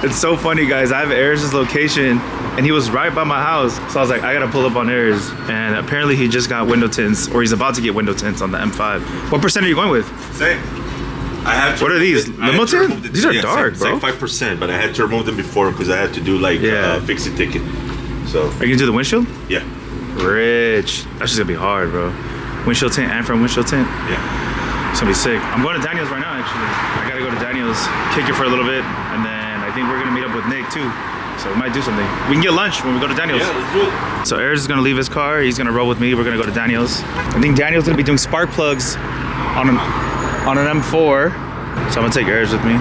It's so funny, guys. I have Aries' location, and he was right by my house. So I was like, I gotta pull up on Aries. And apparently he just got window tints, or he's about to get window tints on the M5. What percent are you going with? Same. I have. What are these? Limo tint? These are dark, it's bro. It's like 5%, but I had to remove them before because I had to do like fix it ticket. So. Are you gonna do the windshield? Yeah. Rich. That's just gonna be hard, bro. Windshield tint and from windshield tint. Yeah. It's gonna be sick. I'm going to Daniel's right now, actually. I gotta go to Daniel's, kick it for a little bit, and then I think we're gonna meet up with Nick too. So we might do something. We can get lunch when we go to Daniel's. Yeah, let's do it. So Aries is gonna leave his car. He's gonna roll with me. We're gonna go to Daniel's. I think Daniel's gonna be doing spark plugs on an M4. So I'm gonna take Aries with me.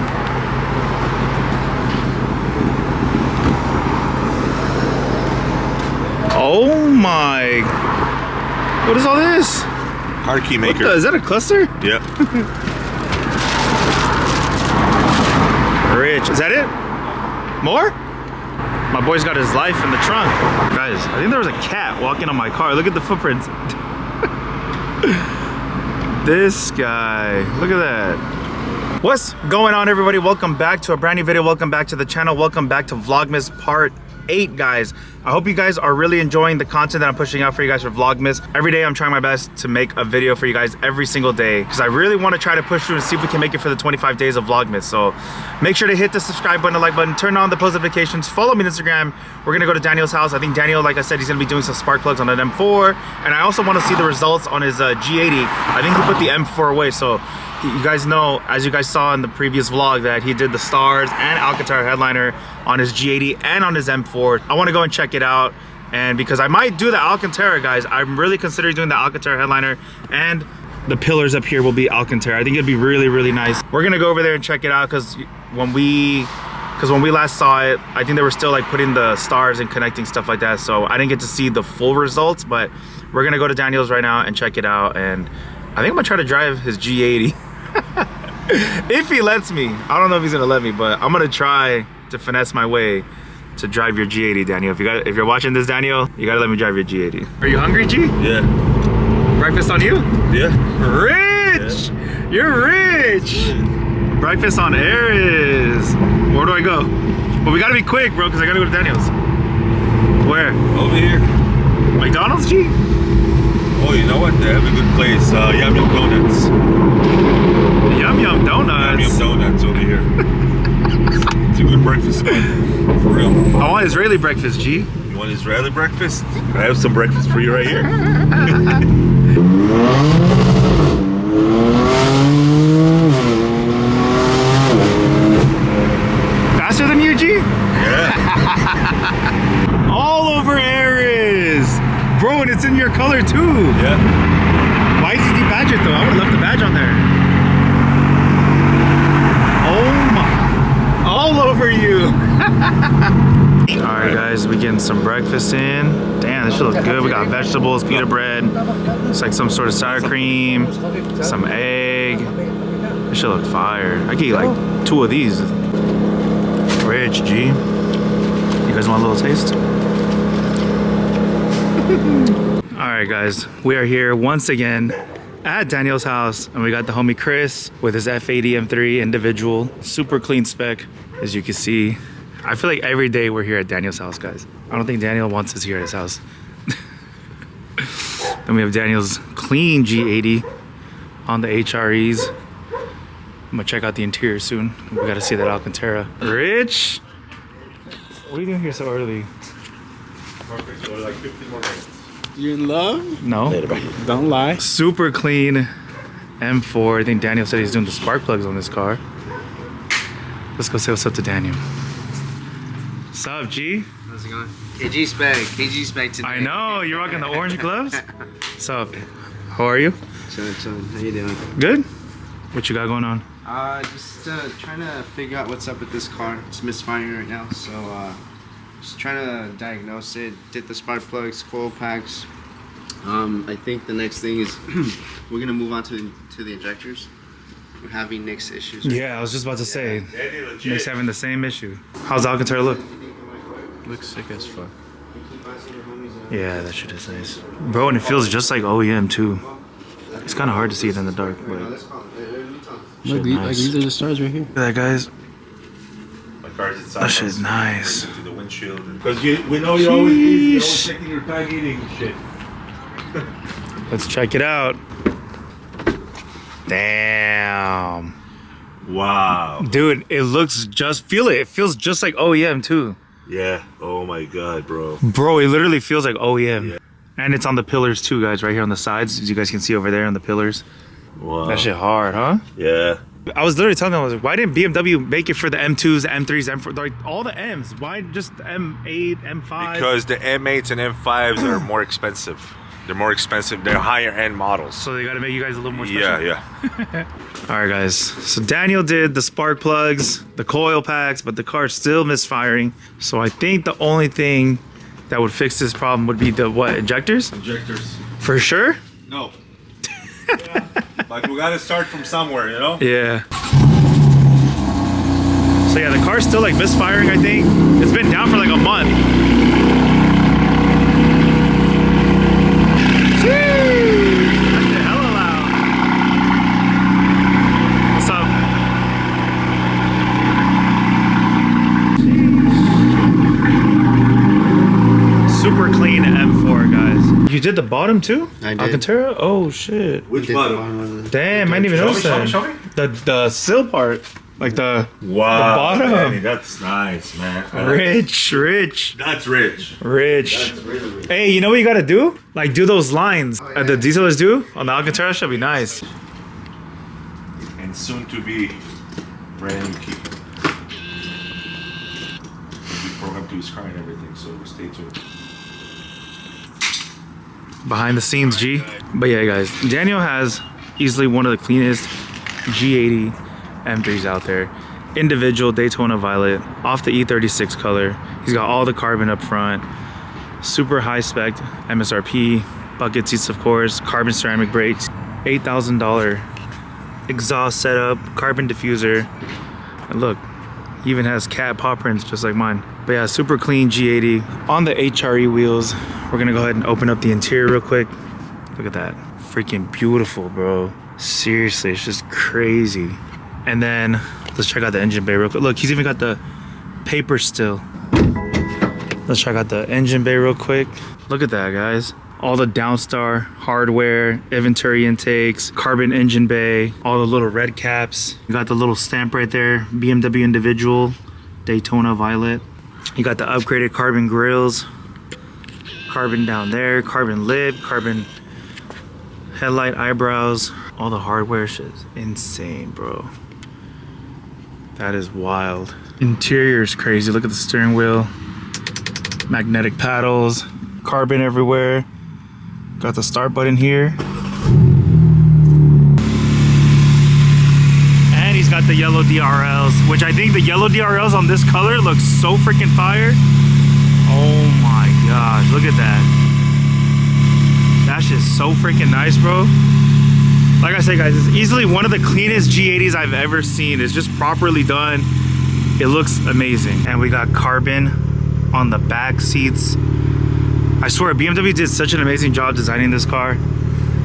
Oh my! What is all this? Car key maker. Is that a cluster? Yeah. Rich. Is that it? More? My boy's got his life in the trunk. Guys, I think there was a cat walking on my car. Look at the footprints. This guy. Look at that. What's going on, everybody? Welcome back to a brand new video. Welcome back to the channel. Welcome back to Vlogmas Part 8, guys. I hope you guys are really enjoying the content that I'm pushing out for you guys for Vlogmas. Every day I'm trying my best to make a video for you guys every single day because I really want to try to push through and see if we can make it for the 25 days of Vlogmas. So make sure to hit the subscribe button, the like button, turn on the post notifications, follow me on Instagram. We're gonna go to Daniel's house. I think Daniel, like I said, he's gonna be doing some spark plugs on an M4, and I also want to see the results on his G80. I think he put the M4 away, so you guys know, as you guys saw in the previous vlog, that he did the stars and Alcantara headliner on his G80 and on his M4. I want to go and check it out, and because I might do the Alcantara, guys, I'm really considering doing the Alcantara headliner, and the pillars up here will be Alcantara. I think it'd be really, really nice. We're gonna go over there and check it out because when we last saw it, I think they were still like putting the stars and connecting stuff like that, so I didn't get to see the full results. But we're gonna go to Daniel's right now and check it out, and I think I'm gonna try to drive his G80. If he lets me. I don't know if he's gonna let me, but I'm gonna try to finesse my way to drive your G80, Daniel. If you're watching this, Daniel, you gotta let me drive your G80. Are you hungry, G? Yeah. Breakfast on you? Yeah. Rich! Yeah. You're rich! Yeah. Breakfast on Aries. Where do I go? Well, we gotta be quick, bro, because I gotta go to Daniel's. Where? Over here. McDonald's, G? Oh, you know what? They have a good place. Yum Yum Donuts. Yum Yum Donuts? Yum Yum Donuts over here. It's a good breakfast spot. For real. I want Israeli breakfast, G. You want Israeli breakfast? I have some breakfast for you right here. Faster than you, G? Yeah. All over Aries. Bro, and it's in your color too. Yeah. Why is he badged though? I would love the badge on there. Oh my. All over you. Alright guys, we getting some breakfast in. Damn, this should look good. We got vegetables, pita bread. It's like some sort of sour cream, some egg. This should look fire. I could eat like 2 of these. Rich, G. You guys want a little taste? Alright guys, we are here once again at Daniel's house, and we got the homie Chris with his F80 M3 individual. Super clean spec, as you can see. I feel like every day we're here at Daniel's house, guys. I don't think Daniel wants us here at his house. Then we have Daniel's clean G80 on the HREs. I'm gonna check out the interior soon. We gotta see that Alcantara. Rich? What are you doing here so early? Perfect. So like 15 more minutes. You in love? No. Don't lie. Super clean M4. I think Daniel said he's doing the spark plugs on this car. Let's go say what's up to Daniel. What's up, G? How's it going? KG spec today. I know, you're rocking the orange gloves. What's up? How are you? Chillin'. How you doing? Good? What you got going on? Just trying to figure out what's up with this car. It's misfiring right now, so just trying to diagnose it. Did the spark plugs, coil packs. I think the next thing is we're gonna move on to the injectors. We're having Nick's issues. Yeah, I was just about to say, Nick's having the same issue. How's Alcantara look? Looks sick as fuck. Yeah, that shit is nice. Bro, and it feels just like OEM too. It's kind of hard to see it in the dark, but Look, these are the stars right here. Look at that, guys. My car's inside. That shit's nice. To the windshield. Because we know you're always taking your time eating shit. Let's check it out. Damn. Wow. Dude, it looks feel it. It feels just like OEM too. Yeah. Oh my god, bro. Bro, it literally feels like OEM. Yeah. And it's on the pillars too, guys, right here on the sides, as you guys can see over there on the pillars. Wow. That shit hard, huh? Yeah. I was literally telling them, I was like, why didn't BMW make it for the M2s, the M3s, M4, like all the M's? Why just M8, M5? Because the M8s and M5s are more expensive. They're more expensive. They're higher end models. So they gotta make you guys a little more special. Yeah. All right, guys. So Daniel did the spark plugs, the coil packs, but the car's still misfiring. So I think the only thing that would fix this problem would be the what, injectors? Injectors. For sure? No. Yeah. Like we gotta start from somewhere, you know? Yeah. So yeah, the car's still like misfiring, I think. It's been down for like a month. That's the hella loud. What's up? Super clean M4, guys. You did the bottom too? I did. Alcantara? Oh shit. Which Did bottom? one of the- Damn, I didn't even notice that. Show me. The sill part. Like the Wow. bottom. Danny, that's nice, man. rich. That's rich. Rich. That's really rich. Hey, you know what you gotta do? Like do those lines that the detailers do on the Alcantara should be nice. And soon to be brand new key. We programmed to his car and everything, so stay tuned. Behind the scenes G. But yeah, guys, Daniel has easily one of the cleanest G80 M3s out there. Individual Daytona Violet, off the E36 color. He's got all the carbon up front. Super high spec MSRP, bucket seats of course, carbon ceramic brakes, $8,000 exhaust setup, carbon diffuser. And look, he even has cat paw prints just like mine. But yeah, super clean G80 on the HRE wheels. We're gonna go ahead and open up the interior real quick. Look at that, freaking beautiful, bro. Seriously, it's just crazy. And then let's check out the engine bay real quick. Look, he's even got the paper still. Let's check out the engine bay real quick. Look at that, guys. All the Downstar hardware, Venturi intakes, carbon engine bay, all the little red caps. You got the little stamp right there, BMW individual, Daytona Violet. You got the upgraded carbon grills, carbon down there, carbon lid, carbon headlight eyebrows. All the hardware shit is insane, bro. That is wild. Interior is crazy. Look at the steering wheel. Magnetic paddles. Carbon everywhere. Got the start button here. And he's got the yellow DRLs, which I think the yellow DRLs on this color looks so freaking fire. Oh my gosh, look at that. That's just so freaking nice, bro. Like I said, guys, it's easily one of the cleanest G80s I've ever seen. It's just properly done. It looks amazing. And we got carbon on the back seats. I swear, BMW did such an amazing job designing this car.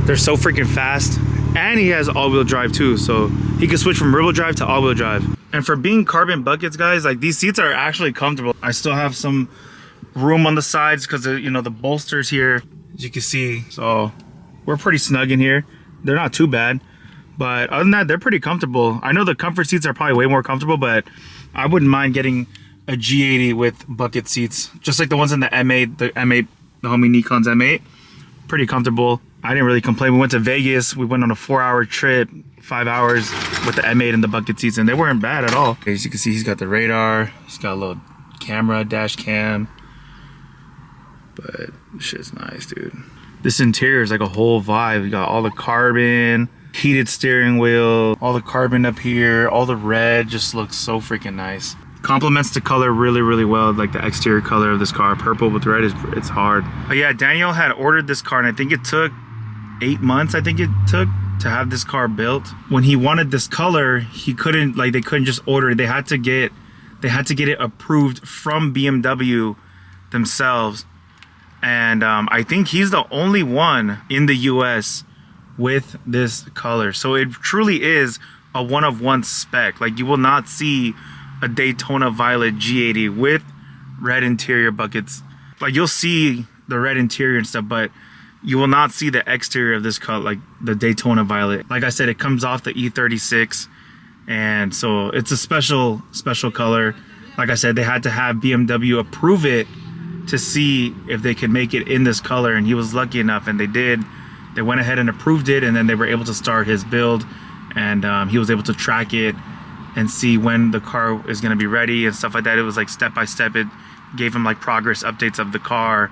They're so freaking fast. And he has all-wheel drive too, so he can switch from rear-wheel drive to all-wheel drive. And for being carbon buckets, guys, like these seats are actually comfortable. I still have some room on the sides because you know, the bolsters here, as you can see. So we're pretty snug in here. They're not too bad, but other than that, they're pretty comfortable. I know the comfort seats are probably way more comfortable, but I wouldn't mind getting a G80 with bucket seats, just like the ones in the M8, the homie Nikon's M8. Pretty comfortable. I didn't really complain. We went to Vegas. We went on a 4-hour trip, 5 hours with the M8 and the bucket seats, and they weren't bad at all. As you can see, he's got the radar. He's got a little camera, dash cam. But shit's nice, dude. This interior is like a whole vibe. You got all the carbon, heated steering wheel, all the carbon up here, all the red just looks so freaking nice. Complements the color really, really well, like the exterior color of this car. Purple with red, it's hard. But yeah, Daniel had ordered this car and I think it took 8 months, I think it took to have this car built. When he wanted this color, he couldn't, like they couldn't just order it. They had to get it approved from BMW themselves. And I think he's the only one in the US with this color. So it truly is a one-of-one spec. Like, you will not see a Daytona Violet G80 with red interior buckets. Like, you'll see the red interior and stuff, but you will not see the exterior of this car, like the Daytona Violet. Like I said, it comes off the E36, and so it's a special color. Like I said, they had to have BMW approve it to see if they could make it in this color, and he was lucky enough, and they did. They went ahead and approved it, and then they were able to start his build, and he was able to track it and see when the car is going to be ready and stuff like that. It was like step by step. It gave him like progress updates of the car,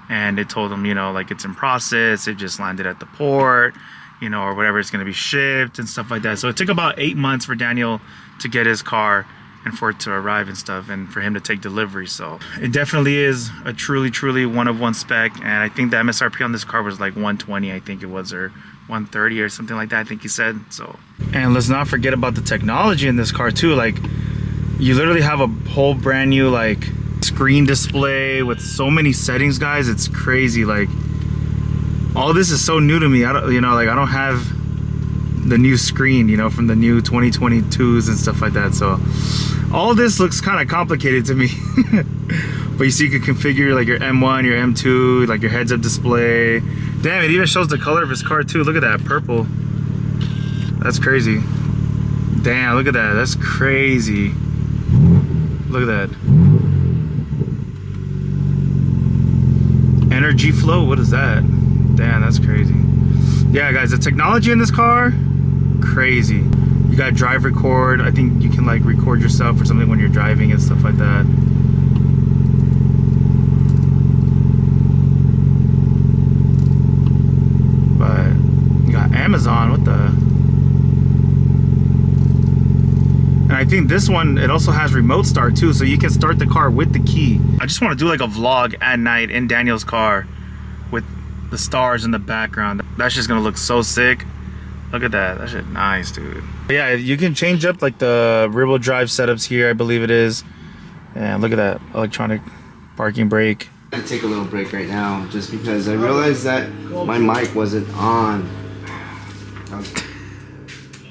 and it told him, you know, like it's in process, it just landed at the port, you know, or whatever, it's going to be shipped and stuff like that. So it took about 8 months for Daniel to get his car and for it to arrive and stuff, and for him to take delivery. So it definitely is a truly one-of-one spec, and I think the MSRP on this car was like 120, I think it was, or 130 or something like that, I think he said. So, and let's not forget about the technology in this car too. Like, you literally have a whole brand new like screen display with so many settings, guys. It's crazy. Like, all this is so new to me. I don't, you know, like I don't have the new screen, you know, from the new 2022s and stuff like that. So all this looks kind of complicated to me. But you see, you can configure like your M1, your M2, like your heads-up display. Damn, it even shows the color of his car too. Look at that, purple. That's crazy. Damn, look at that. That's crazy. Look at that. Energy flow, what is that? Damn, that's crazy. Yeah, guys, the technology in this car, crazy. You got drive record. I think you can like record yourself or something when you're driving and stuff like that. But you got Amazon, what the? And I think this one, it also has remote start too, so you can start the car with the key. I just want to do like a vlog at night in Daniel's car with the stars in the background. That's just gonna look so sick. Look at that, that shit nice, dude. But yeah, you can change up like the rear-wheel drive setups here, I believe it is. And look at that electronic parking brake. I'm gonna take a little break right now just because I realized that my mic wasn't on.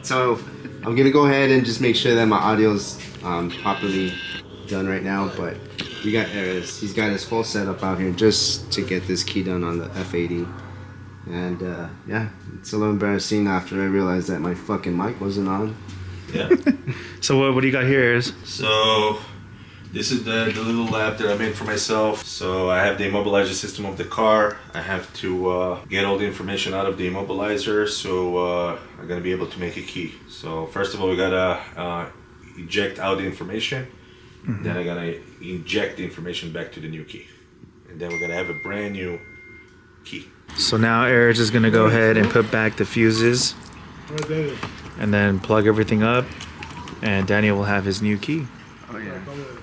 So I'm gonna go ahead and just make sure that my audio's properly done right now. But we got Eris. He's got his whole setup out here just to get this key done on the F80. And yeah, it's a little embarrassing after I realized that my fucking mic wasn't on. Yeah. So what do you got here, Eris? So this is the little lab that I made for myself. So I have the immobilizer system of the car. I have to get all the information out of the immobilizer, so I'm gonna be able to make a key. So first of all, we gotta eject out the information. Mm-hmm. Then I gotta inject the information back to the new key, and then we're gonna have a brand new key. So now Eris is gonna go ahead and put back the fuses and then plug everything up, and Daniel will have his new key. Oh yeah.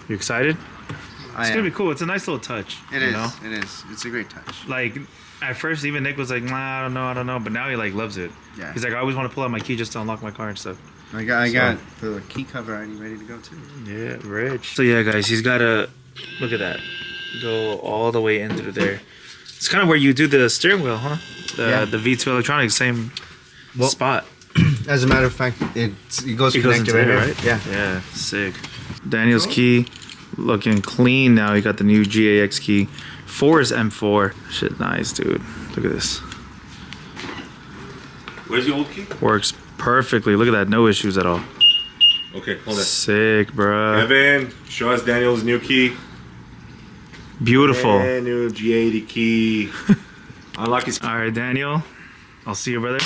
You excited? It's gonna be cool. It's a nice little touch. It is. Know? It is. It's a great touch. Like, at first, even Nick was like, nah, I don't know. But now he like loves it. Yeah. He's like, I always want to pull out my key just to unlock my car and stuff. I got the key cover already ready to go too. Yeah, rich. So yeah, guys, he's got to, look at that, go all the way in through there. It's kind of where you do the steering wheel, huh? The V2 electronics, same spot. As a matter of fact, it goes connected right here, right? Yeah. Yeah, sick. Daniel's key looking clean now. He got the new G80 key. 4 is M4. Shit, nice, dude. Look at this. Where's the old key? Works perfectly. Look at that. No issues at all. Okay, hold on. Sick, bro. Evan, show us Daniel's new key. Beautiful. Brand new G80 key. Unlock his. All right, Daniel. I'll see you, brother.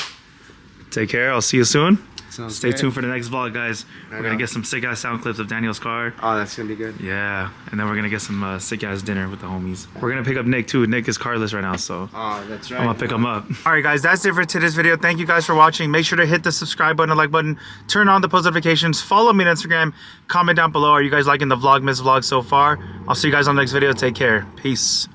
Take care. I'll see you soon. Sounds Stay great. tuned for the next vlog, guys. We're gonna get some sick ass sound clips of Daniel's car. Oh, that's gonna be good. Yeah, and then we're gonna get some sick ass dinner with the homies. We're gonna pick up Nick too. Nick is carless right now, so Oh, that's right. I'm gonna pick him up. All right, guys, that's it for today's video. Thank you guys for watching. Make sure to hit the subscribe button, the like button, turn on the post notifications, follow me on Instagram, comment down below. Are you guys liking the Vlogmas vlog so far? I'll see you guys on the next video. Take care. Peace.